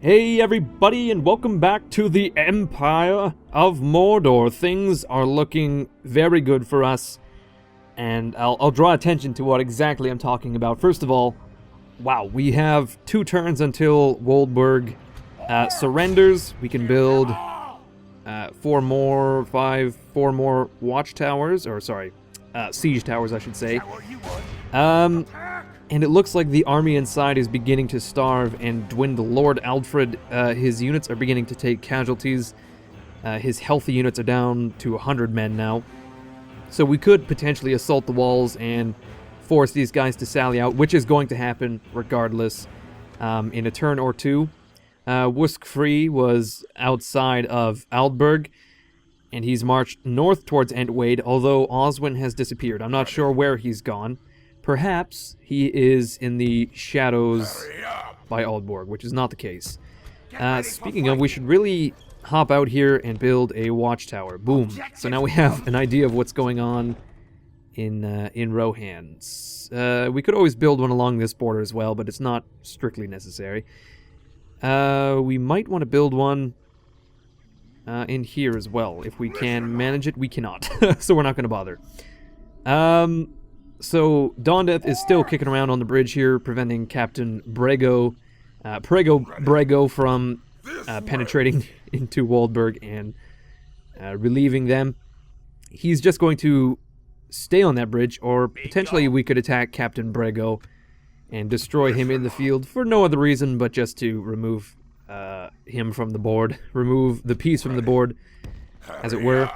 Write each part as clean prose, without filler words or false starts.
Hey everybody, and welcome back to the Empire of Mordor. Things are looking very good for us, and I'll draw attention to what exactly I'm talking about. First of all, wow, we have 2 turns until Woldburg surrenders. We can build 4 more watchtowers, or sorry, siege towers, I should say. And it looks like the army inside is beginning to starve and dwindle. Lord Alfred, his units are beginning to take casualties. His healthy units are down to 100 men now. So we could potentially assault the walls and force these guys to sally out, which is going to happen regardless in a turn or two. Wusk-Free was outside of Aldburg, and he's marched north towards Entwade, although Oswin has disappeared. I'm not sure where he's gone. Perhaps he is in the shadows by Aldburg, which is not the case. Speaking of, we should really hop out here and build a watchtower. Boom. So now we have an idea of what's going on in Rohan. We could always build one along this border as well, but it's not strictly necessary. We might want to build one in here as well. If we can manage it, we cannot. So we're not going to bother. So, Dawndeath is still kicking around on the bridge here, preventing Captain Brego from penetrating into Woldburg and relieving them. He's just going to stay on that bridge, or potentially we could attack Captain Brego and destroy him in the field for no other reason but just to remove him from the board, remove the piece from the board, as it were,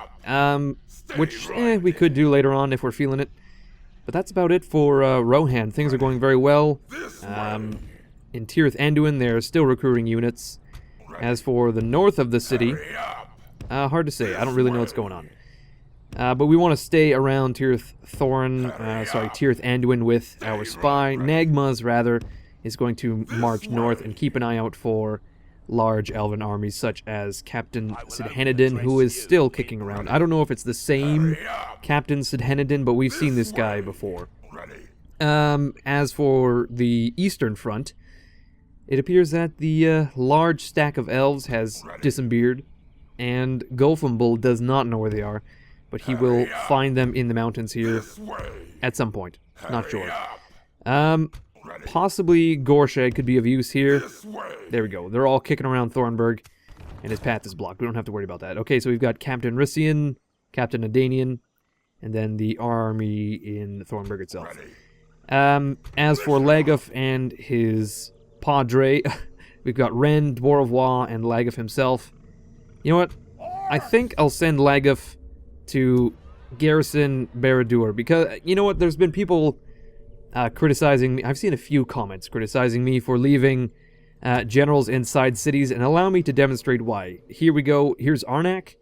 which we could do later on if we're feeling it. But that's about it for Rohan. Things are going very well. In Tirith Anduin, they're still recruiting units. As for the north of the city, hard to say. I don't really know what's going on. But we want to stay around Tirith Anduin with our spy. Nagma's, rather, is going to march north and keep an eye out for large elven armies such as Captain Sidhenadin, who is still kicking around. I don't know if it's the same Captain Sidhenadin, but we've seen this guy before. As for the eastern front, it appears that the large stack of elves has disappeared, and Gulfumble does not know where they are, but he will find them in the mountains here at some point. Not sure. Possibly Gorshag could be of use here. There we go. They're all kicking around Thornburg, and his path is blocked. We don't have to worry about that. Okay, so we've got Captain Rissian, Captain Adanian, and then the army in Thornburg itself. As for Laguf and his padre, we've got Ren, Dwarvois, and Laguf himself. You know what? I think I'll send Laguf to garrison Barad-dûr, because, you know what, there's been people criticizing me. I've seen a few comments criticizing me for leaving generals inside cities, and allow me to demonstrate why. Here we go. Here's Arnak.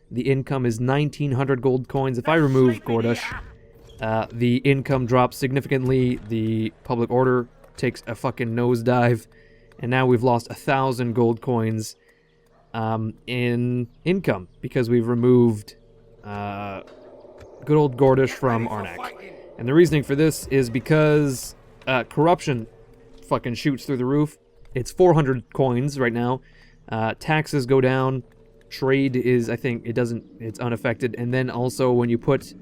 The income is 1,900 gold coins. If I remove Gordush, the income drops significantly. The public order takes a fucking nosedive, and now we've lost 1,000 gold coins in income because we've removed good old Gordush from Arnak. And the reasoning for this is because corruption fucking shoots through the roof. It's 400 coins right now. Taxes go down. Trade is, I think, it's unaffected. And then also when you put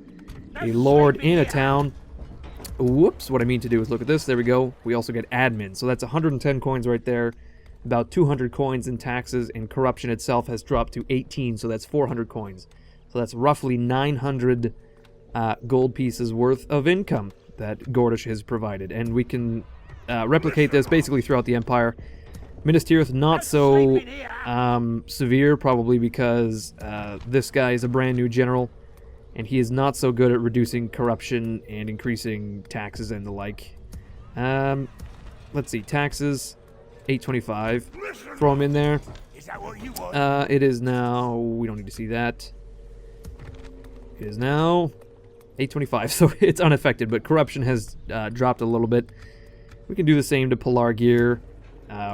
a lord in a town, whoops, what I mean to do is look at this. There we go. We also get admin. So that's 110 coins right there. About 200 coins in taxes, and corruption itself has dropped to 18, so that's 400 coins. So that's roughly 900 gold pieces worth of income that Gordush has provided, and we can replicate this basically throughout the Empire. Minas Tirith not so severe, probably because this guy is a brand new general, and he is not so good at reducing corruption and increasing taxes and the like. Let's see, taxes, 825. Throw him in there. It is now, we don't need to see that. It is now 825, so it's unaffected, but corruption has dropped a little bit. We can do the same to Pelargir,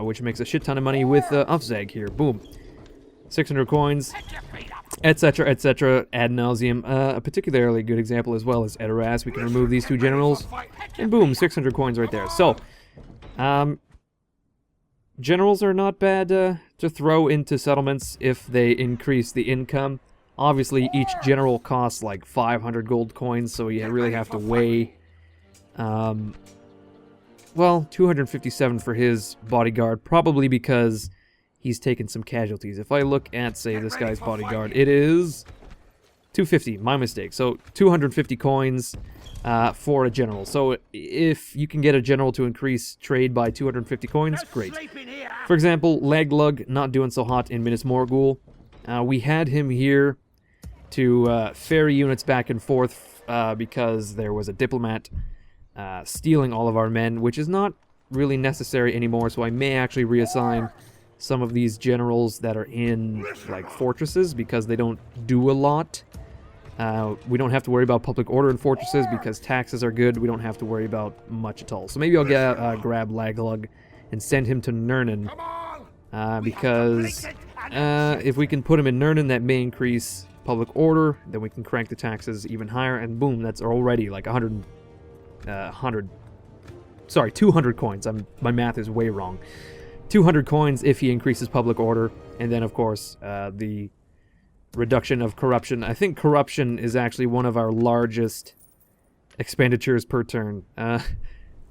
which makes a shit ton of money with Ufzag here. Boom. 600 coins, etc., etc., ad nauseum. A particularly good example as well is Edoras. We can remove these 2 generals, and boom, 600 coins right there. So, Generals are not bad to throw into settlements if they increase the income. Obviously, each general costs like 500 gold coins, so you really have to weigh. Well, 257 for his bodyguard, probably because he's taken some casualties. If I look at, say, this guy's bodyguard, it is 250, my mistake. So 250 coins for a general. So if you can get a general to increase trade by 250 coins, great. For example, Laglug, not doing so hot in Minas Morgul. We had him here to ferry units back and forth because there was a diplomat stealing all of our men, which is not really necessary anymore, so I may actually reassign some of these generals that are in like fortresses because they don't do a lot. We don't have to worry about public order in fortresses because taxes are good. We don't have to worry about much at all. So maybe I'll grab Laglug and send him to Nurnen because if we can put him in Nurnen, that may increase public order. Then we can crank the taxes even higher, and boom, that's already like 200 coins. My math is way wrong. 200 coins if he increases public order, and then of course the reduction of corruption. I think corruption is actually one of our largest expenditures per turn.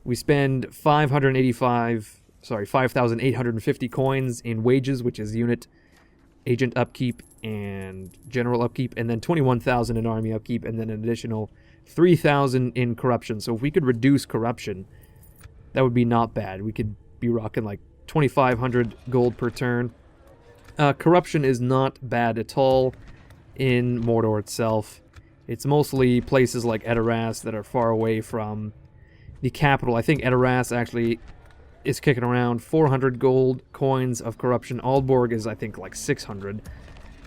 We spend 5,850 coins in wages, which is unit agent upkeep and general upkeep, and then 21,000 in army upkeep, and then an additional 3,000 in corruption. So if we could reduce corruption, that would be not bad. We could be rocking like 2,500 gold per turn. Corruption is not bad at all in Mordor itself. It's mostly places like Edoras that are far away from the capital. I think Edoras actually is kicking around 400 gold coins of corruption. Aalborg is, I think, like 600,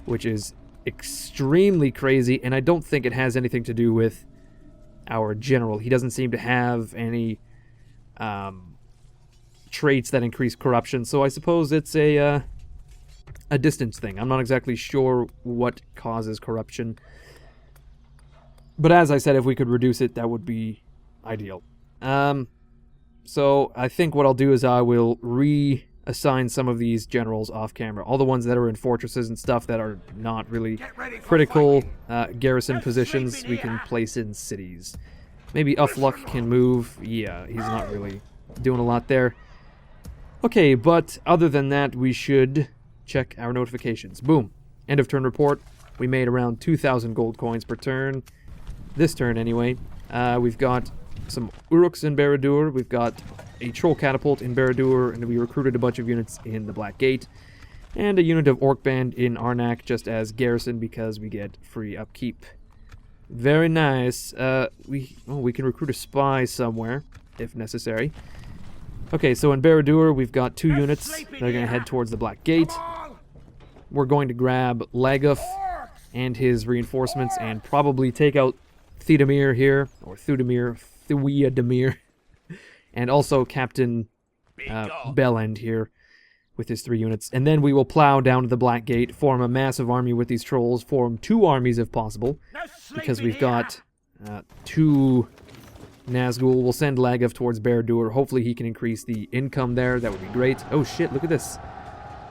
which is extremely crazy, and I don't think it has anything to do with our general. He doesn't seem to have any traits that increase corruption, so I suppose it's a distance thing. I'm not exactly sure what causes corruption, but as I said, if we could reduce it, that would be ideal. So I think what I'll do is I will reassign some of these generals off camera. All the ones that are in fortresses and stuff that are not really critical garrison positions, we can place in cities. Maybe Ufluck can move. Yeah, he's not really doing a lot there. Okay, but other than that, we should check our notifications. Boom. End of turn report. We made around 2,000 gold coins per turn. This turn, anyway. We've got some Uruks in Barad-dûr. We've got a troll catapult in Barad-dûr, and we recruited a bunch of units in the Black Gate, and a unit of Orc Band in Arnak just as garrison because we get free upkeep. Very nice. We can recruit a spy somewhere if necessary. Okay, so in Barad-dûr we've got 2 units that are going to head towards the Black Gate. We're going to grab Laguf and his reinforcements and probably take out Theodemir here, or Theudemir, and also Captain Bellend here with his 3 units. And then we will plow down to the Black Gate, form a massive army with these trolls, form 2 armies if possible, because we've got 2 Nazgul. We'll send Laguf towards Barad-dûr. Hopefully he can increase the income there. That would be great. Oh shit, look at this.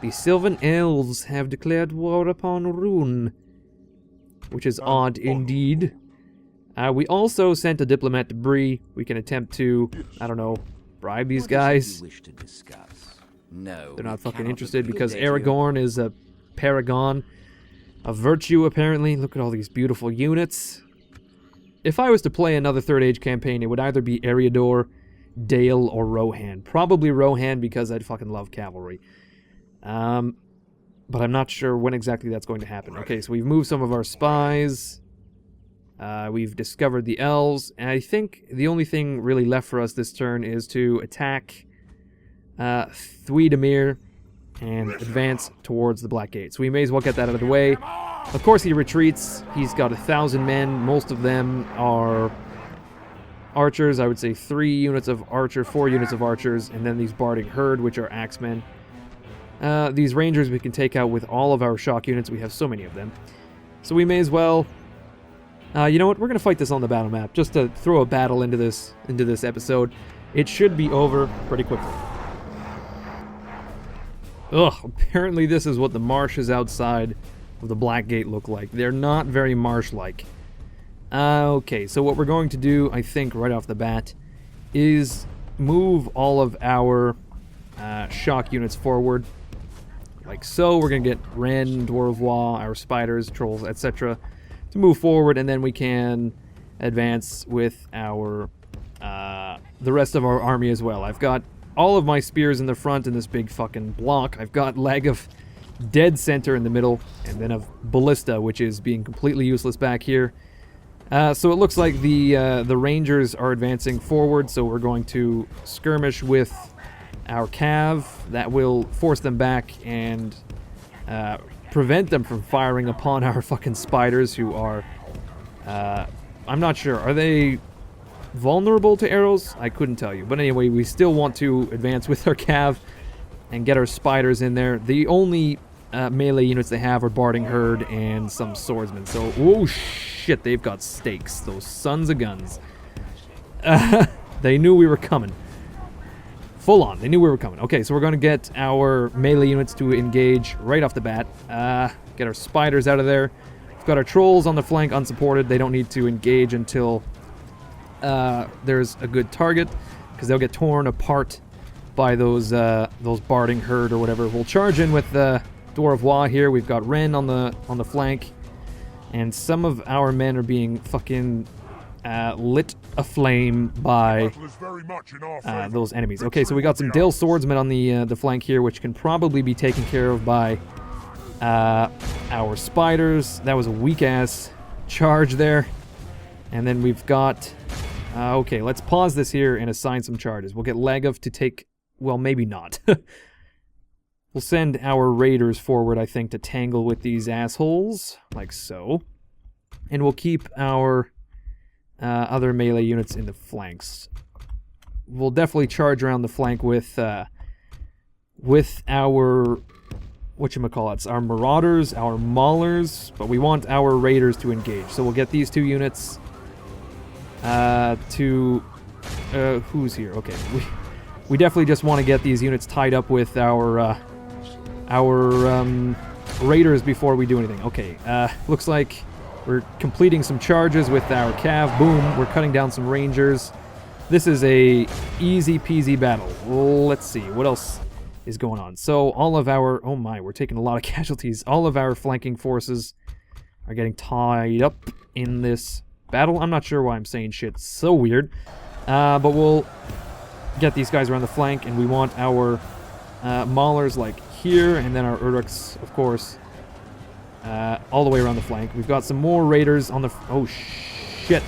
The Sylvan Elves have declared war upon Rune, which is odd indeed. We also sent a diplomat to Bree. We can attempt to, I don't know, bribe these guys. No, they're not fucking interested because Aragorn is a paragon of virtue, apparently. Look at all these beautiful units. If I was to play another Third Age campaign, it would either be Eriador, Dale, or Rohan. Probably Rohan because I'd fucking love cavalry. But I'm not sure when exactly that's going to happen. Okay, so we've moved some of our spies. We've discovered the elves, and I think the only thing really left for us this turn is to attack Theudemir and advance towards the Black Gate. So we may as well get that out of the way. Of course he retreats. He's got 1,000 men. Most of them are archers. I would say 3 units of archer, 4 units of archers, and then these Bardic Herd, which are axemen. These rangers we can take out with all of our shock units. We have so many of them. So we may as well... you know what? We're going to fight this on the battle map, just to throw a battle into this episode. It should be over pretty quickly. Ugh, apparently this is what the marshes outside of the Black Gate look like. They're not very marsh-like. Okay, so what we're going to do, I think, right off the bat, is move all of our shock units forward. Like so. We're going to get Ren, Dwarvois, our spiders, trolls, etc. to move forward, and then we can advance with our the rest of our army as well. I've got all of my spears in the front in this big fucking block. I've got Leg of Dead Center in the middle, and then of Ballista, which is being completely useless back here. So it looks like the Rangers are advancing forward, so we're going to skirmish with our Cav. That will force them back and prevent them from firing upon our fucking spiders, who are... I'm not sure. Are they vulnerable to arrows? I couldn't tell you. But anyway, we still want to advance with our Cav and get our spiders in there. The only melee units they have are Barding Herd and some swordsmen. So, oh shit, they've got stakes. Those sons of guns. They knew we were coming. Full on. They knew we were coming. Okay, so we're going to get our melee units to engage right off the bat. Get our spiders out of there. We've got our trolls on the flank unsupported. They don't need to engage until there's a good target, because they'll get torn apart by those Barding Herd or whatever. We'll charge in with the Dwarvois here. We've got Ren on the flank, and some of our men are being fucking lit aflame by those enemies. Okay, so we got some Dale Swordsmen on the flank here, which can probably be taken care of by our spiders. That was a weak-ass charge there. And then we've got... okay, let's pause this here and assign some charges. We'll get Lagov to take... Well, maybe not. We'll send our raiders forward, I think, to tangle with these assholes. Like so. And we'll keep our other melee units in the flanks. We'll definitely charge around the flank with our... whatchamacallits, our Marauders, our Maulers, but we want our Raiders to engage. So we'll get these two units who's here? Okay, we definitely just want to get these units tied up with our Raiders before we do anything. Okay, looks like we're completing some charges with our Cav. Boom, we're cutting down some Rangers. This is a easy peasy battle. Let's see, what else is going on? So all of our... Oh my, we're taking a lot of casualties. All of our flanking forces are getting tied up in this battle. I'm not sure why I'm saying shit so weird. But we'll get these guys around the flank, and we want our Maulers like here, and then our Uruks, of course, all the way around the flank. We've got some more Raiders on the... Oh, shit.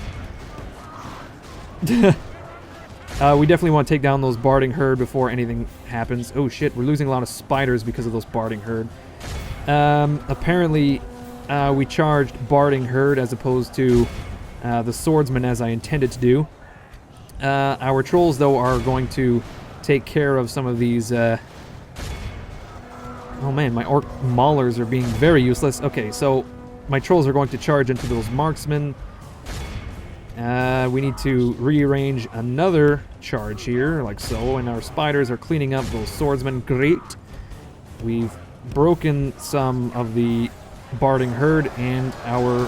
We definitely want to take down those Barding Herd before anything happens. Oh shit, we're losing a lot of spiders because of those Barding Herd. Apparently, we charged Barding Herd as opposed to the Swordsman as I intended to do. Our Trolls, though, are going to take care of some of these... Oh man, my Orc Maulers are being very useless. Okay, so my Trolls are going to charge into those Marksmen. We need to rearrange another charge here, like so, and our spiders are cleaning up those swordsmen. Great. We've broken some of the Barding Herd, and our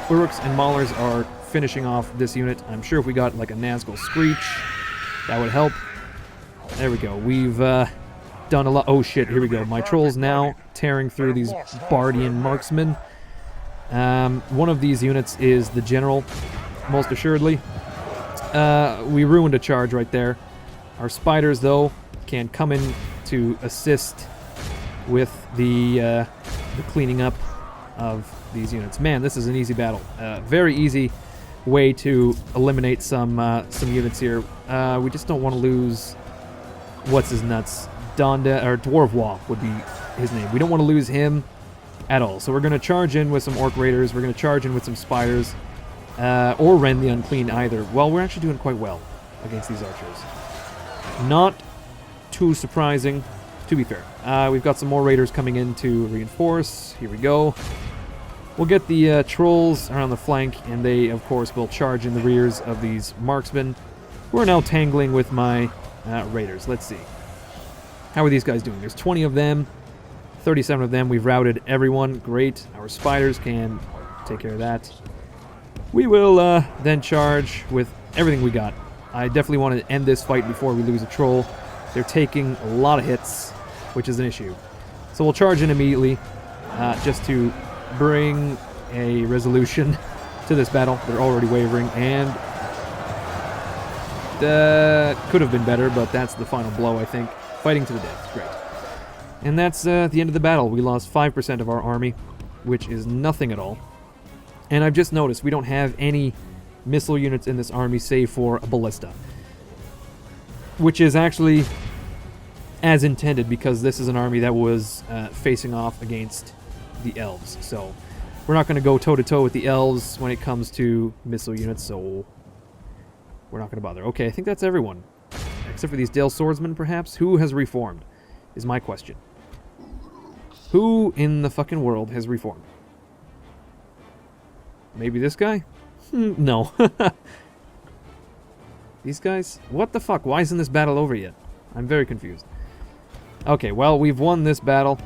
Uruks and Maulers are finishing off this unit. I'm sure if we got like a Nazgul Screech, that would help. There we go. We've done a lot. Oh shit, here we go. My Trolls now tearing through these Bardian Marksmen. One of these units is the General, most assuredly. We ruined a charge right there. Our spiders, though, can come in to assist with the cleaning up of these units. Man, this is an easy battle. Very easy way to eliminate some units here. We just don't want to lose... What's his nuts? Donda, or Dwarvois would be his name. We don't want to lose him at all. So we're going to charge in with some Orc Raiders. We're going to charge in with some spiders. Or Ren the Unclean either. Well, we're actually doing quite well against these archers. Not too surprising, to be fair. We've got some more raiders coming in to reinforce. Here we go. We'll get the trolls around the flank, and they, of course, will charge in the rears of these marksmen. We're now tangling with my raiders. Let's see. How are these guys doing? There's 20 of them, 37 of them. We've routed everyone. Great. Our spiders can take care of that. We will then charge with everything we got. I definitely want to end this fight before we lose a troll. They're taking a lot of hits, which is an issue. So we'll charge in immediately, just to bring a resolution to this battle. They're already wavering, and could have been better, but that's the final blow, I think. Fighting to the death. Great. And that's the end of the battle. We lost 5% of our army, which is nothing at all. And I've just noticed we don't have any missile units in this army save for a ballista, which is actually as intended because this is an army that was facing off against the elves. So we're not going to go toe-to-toe with the elves when it comes to missile units, so we're not going to bother. Okay, I think that's everyone. Except for these Dale swordsmen, perhaps? Who has reformed, is my question. Who in the fucking world has reformed? Maybe this guy? No. These guys? What the fuck? Why isn't this battle over yet? I'm very confused. Okay, well, we've won this battle.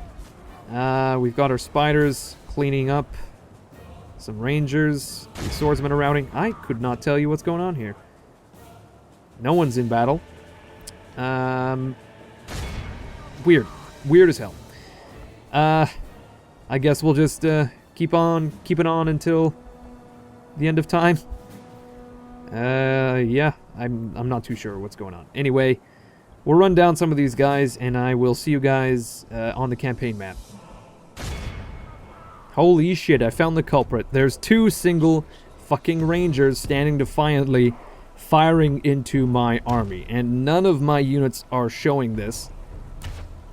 We've got our spiders cleaning up. Some rangers. The swordsmen are routing. I could not tell you what's going on here. No one's in battle. Weird. Weird as hell. I guess we'll just keep it on until the end of time. Yeah, I'm not too sure what's going on. Anyway, we'll run down some of these guys, and I will see you guys on the campaign map. Holy shit, I found the culprit. There's 2 single fucking rangers standing defiantly, firing into my army, and none of my units are showing this.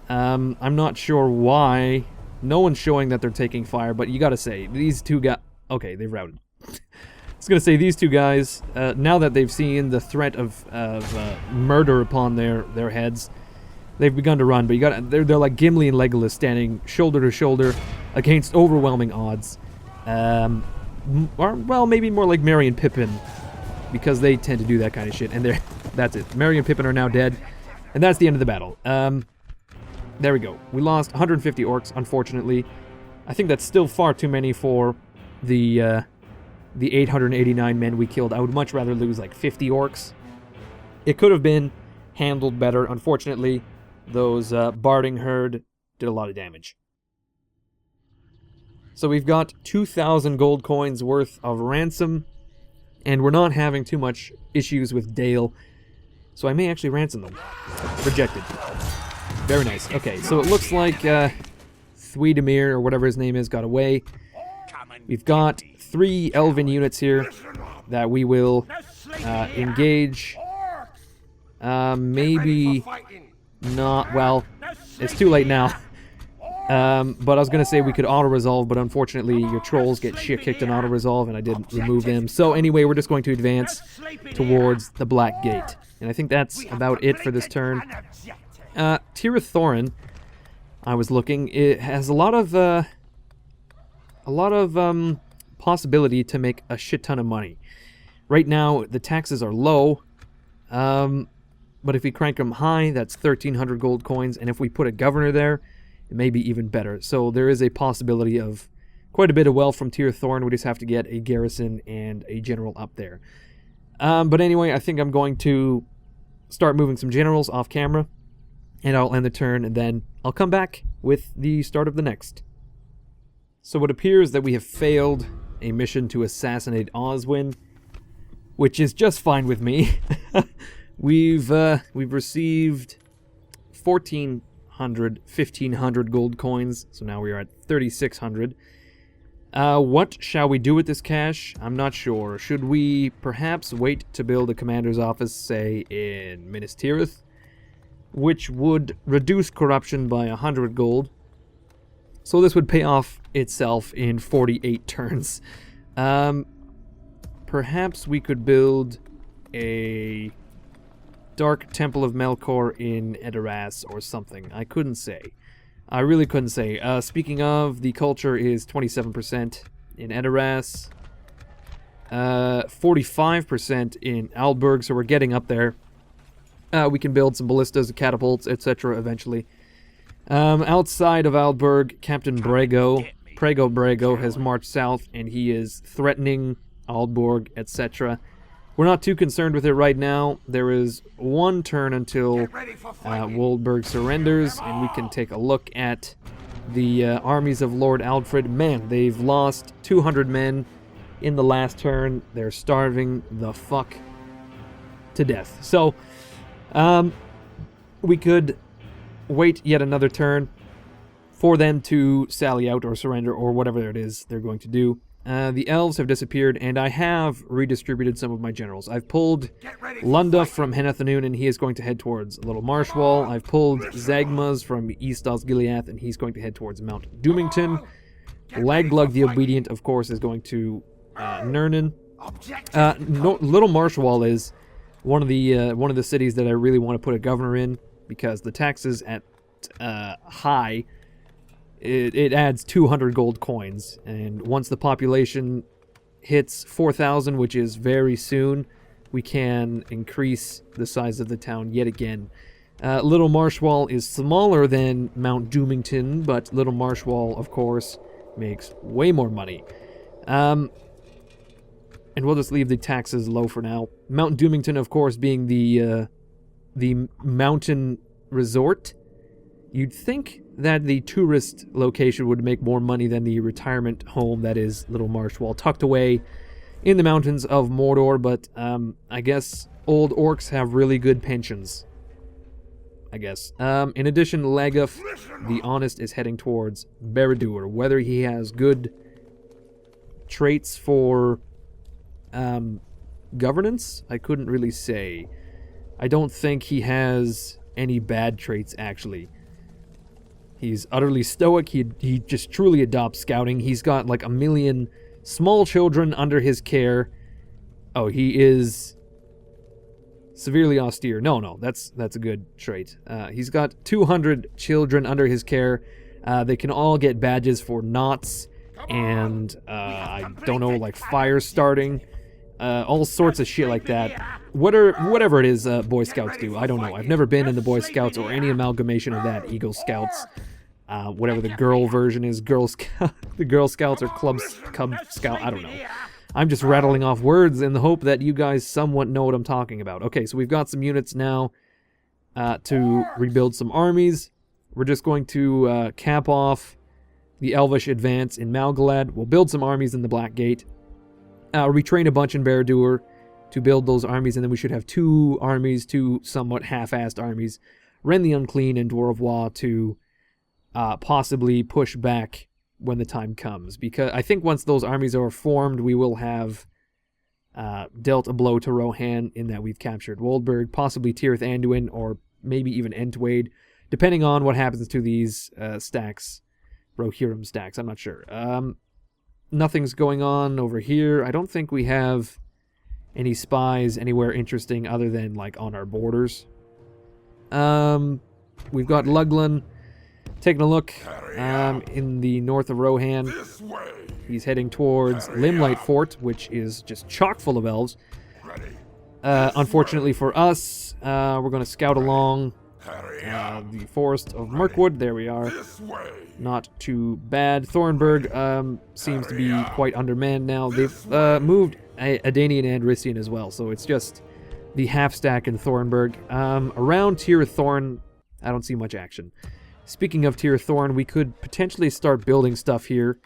I'm not sure why. No one's showing that they're taking fire, but you gotta say, these 2 guys... Okay, they've routed. I was gonna say, these 2 guys, now that they've seen the threat of murder upon their heads, they've begun to run, but they're like Gimli and Legolas standing shoulder to shoulder against overwhelming odds. Or, well, maybe more like Merry and Pippin, because they tend to do that kind of shit, and that's it. Merry and Pippin are now dead, and that's the end of the battle. There we go. We lost 150 orcs, unfortunately. I think that's still far too many for the 889 men we killed. I would much rather lose like 50 orcs. It could have been handled better. Unfortunately, those barding herd did a lot of damage. So we've got 2,000 gold coins worth of ransom, and we're not having too much issues with Dale, so I may actually ransom them. Rejected. Very nice. Okay, so it looks like Thwedemir, or whatever his name is, got away. We've got 3 elven units here that we will engage. Maybe not. Well, it's too late now. But I was going to say we could auto-resolve, but unfortunately your trolls get shit kicked in auto-resolve, and I didn't remove them. So anyway, we're just going to advance towards the Black Gate. And I think that's about it for this turn. Tirith Thorin, I was looking, it has a lot of possibility to make a shit ton of money. Right now, the taxes are low, but if we crank them high, that's 1,300 gold coins, and if we put a governor there, it may be even better. So there is a possibility of quite a bit of wealth from Tirith Thorin. We just have to get a garrison and a general up there. But anyway, I think I'm going to start moving some generals off camera, and I'll end the turn, and then I'll come back with the start of the next. So it appears that we have failed a mission to assassinate Oswin, which is just fine with me. We've received 1,500 gold coins, so now we are at 3,600. What shall we do with this cash? I'm not sure. Should we perhaps wait to build a commander's office, say, in Minas Tirith, which would reduce corruption by 100 gold? So this would pay off itself in 48 turns. Perhaps we could build a Dark Temple of Melkor in Edoras or something. I couldn't say. I really couldn't say. Speaking of, the culture is 27% in Edoras, 45% in Alberg, so we're getting up there. We can build some ballistas, catapults, etc. eventually. Outside of Aldburg, Captain Prego has marched south, and he is threatening Aldburg, etc. We're not too concerned with it right now. There is one turn until Woldburg surrenders, and we can take a look at the armies of Lord Alfred. Man, they've lost 200 men in the last turn. They're starving the fuck to death. So, we could wait yet another turn for them to sally out or surrender or whatever it is they're going to do. The elves have disappeared, and I have redistributed some of my generals. I've pulled Lunda from Henethanoon, and he is going to head towards Little Marshwall. I've pulled Zagmaz from East Osgiliath, and he's going to head towards Mount Doomington. Laglug the Obedient, of course, is going to Nernan. Little Marshwall is one of the cities that I really want to put a governor in, because the taxes at high, it adds 200 gold coins, and once the population hits 4,000, which is very soon, we can increase the size of the town yet again. Little Marshwall is smaller than Mount Doomington, but Little Marshwall, of course, makes way more money. And we'll just leave the taxes low for now. Mount Doomington, of course, being the mountain resort. You'd think that the tourist location would make more money than the retirement home that is Little Marshwall, tucked away in the mountains of Mordor, but I guess old orcs have really good pensions. I guess. In addition, Laguf, the Honest, is heading towards Barad-dûr. Whether he has good traits for governance, I couldn't really say. I don't think he has any bad traits, actually. He's utterly stoic. He just truly adopts scouting. He's got like 1 million small children under his care. Oh, he is severely austere. No, that's a good trait. He's got 200 children under his care. They can all get badges for knots and I don't know, like fire starting, all sorts of shit like that. Whatever it is Boy Scouts do, I don't know. I've never been in the Boy Scouts or any amalgamation of that. Eagle Scouts, whatever the girl version is, Girl Scout, the Girl Scouts or Cub Scout, I don't know. I'm just rattling off words in the hope that you guys somewhat know what I'm talking about. Okay, so we've got some units now to rebuild some armies. We're just going to cap off the Elvish advance in Malgalad. We'll build some armies in the Black Gate. Retrain a bunch in Barad-dûr to build those armies, and then we should have two somewhat half-assed armies. Ren the Unclean and Dwarvois to possibly push back when the time comes. Because I think once those armies are formed, we will have dealt a blow to Rohan in that we've captured Woldburg, possibly Tirith Anduin, or maybe even Entwade, depending on what happens to these stacks, Rohirrim stacks. I'm not sure. Nothing's going on over here. I don't think we have any spies anywhere interesting other than like on our borders. We've got Luglin taking a look in the north of Rohan. He's heading towards Limelight Fort, which is just chock full of elves. Unfortunately for us, we're going to scout along the forest of Mirkwood. There we are. Not too bad. Thornburg seems to be quite undermanned now. They've moved Adanian and Rissian as well, so it's just the half stack in Thornburg. Around Tir Thorn, I don't see much action. Speaking of Tir Thorn, we could potentially start building stuff here.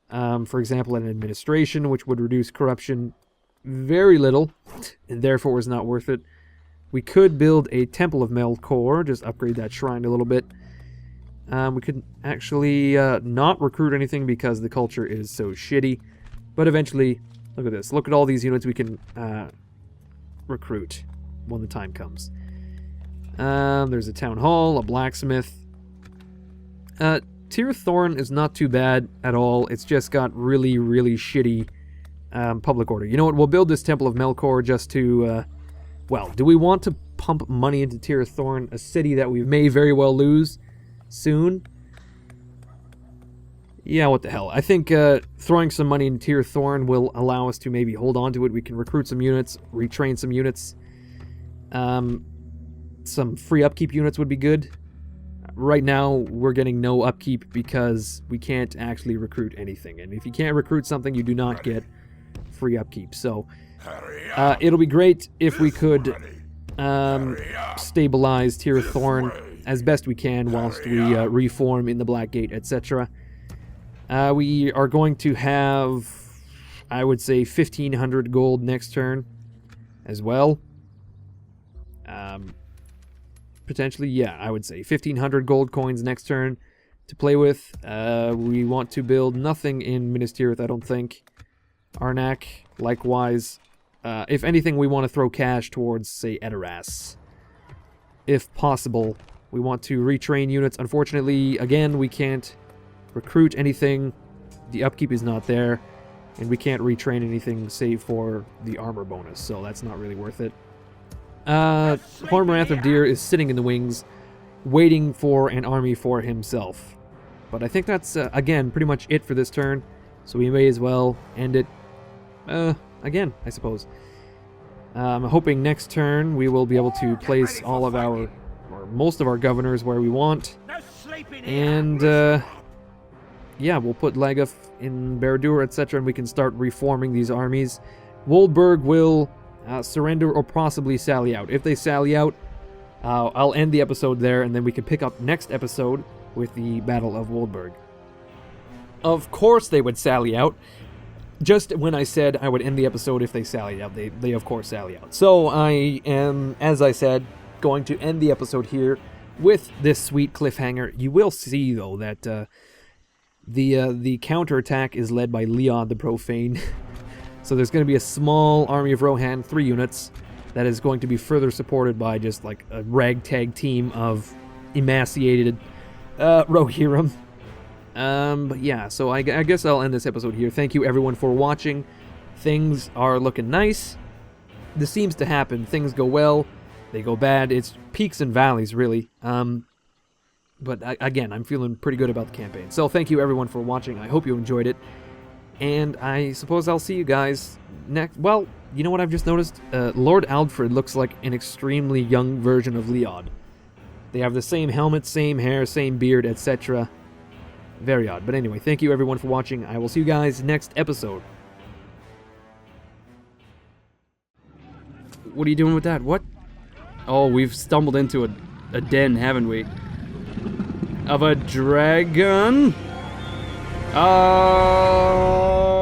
For example, an administration, which would reduce corruption very little, and therefore is not worth it. We could build a Temple of Melkor, just upgrade that shrine a little bit. We could actually not recruit anything because the culture is so shitty. But eventually, look at this. Look at all these units we can recruit when the time comes. There's a town hall, a blacksmith. Tir Thorn is not too bad at all. It's just got really, really shitty public order. You know what? We'll build this Temple of Melkor just to... well, do we want to pump money into Tir Thorn, a city that we may very well lose soon? Yeah, what the hell. I think throwing some money into Tir Thorn will allow us to maybe hold on to it. We can recruit some units, retrain some units. some free upkeep units would be good. Right now, we're getting no upkeep because we can't actually recruit anything. And if you can't recruit something, you do not get free upkeep. So, it'll be great if we could stabilize Tir Thorn as best we can whilst we reform in the Black Gate, etc. We are going to have, I would say, 1,500 gold next turn as well. Potentially, yeah, I would say 1,500 gold coins next turn to play with. We want to build nothing in Minas Tirith, I don't think. Arnak, likewise. If anything, we want to throw cash towards, say, Edoras. If possible, we want to retrain units. Unfortunately, again, we can't recruit anything. The upkeep is not there. And we can't retrain anything save for the armor bonus, so that's not really worth it. Hormarath of Deer is sitting in the wings, waiting for an army for himself. But I think that's, again, pretty much it for this turn, so we may as well end it, again, I suppose. I'm hoping next turn we will be able to place all of our, or most of our governors where we want. And, yeah, we'll put Laguf in Barad-dûr, etc., and we can start reforming these armies. Woldburg will surrender or possibly sally out. If they sally out, I'll end the episode there, and then we can pick up next episode with the Battle of Woldburg. Of course they would sally out. Just when I said I would end the episode if they sally out, they of course sally out. So I am, as I said, going to end the episode here with this sweet cliffhanger. You will see, though, that the counterattack is led by Leod the Profane. So there's going to be a small army of Rohan, 3 units, that is going to be further supported by just like a ragtag team of emaciated Rohirrim. But yeah, so I guess I'll end this episode here. Thank you everyone for watching. Things are looking nice. This seems to happen. Things go well, they go bad. It's peaks and valleys, really. But again, I'm feeling pretty good about the campaign. So thank you everyone for watching. I hope you enjoyed it. And I suppose I'll see you guys next. Well, you know what I've just noticed? Lord Alfred looks like an extremely young version of Leod. They have the same helmet, same hair, same beard, etc. Very odd. But anyway, thank you everyone for watching. I will see you guys next episode. What are you doing with that? What? Oh, we've stumbled into a den, haven't we? Of a dragon? Oh!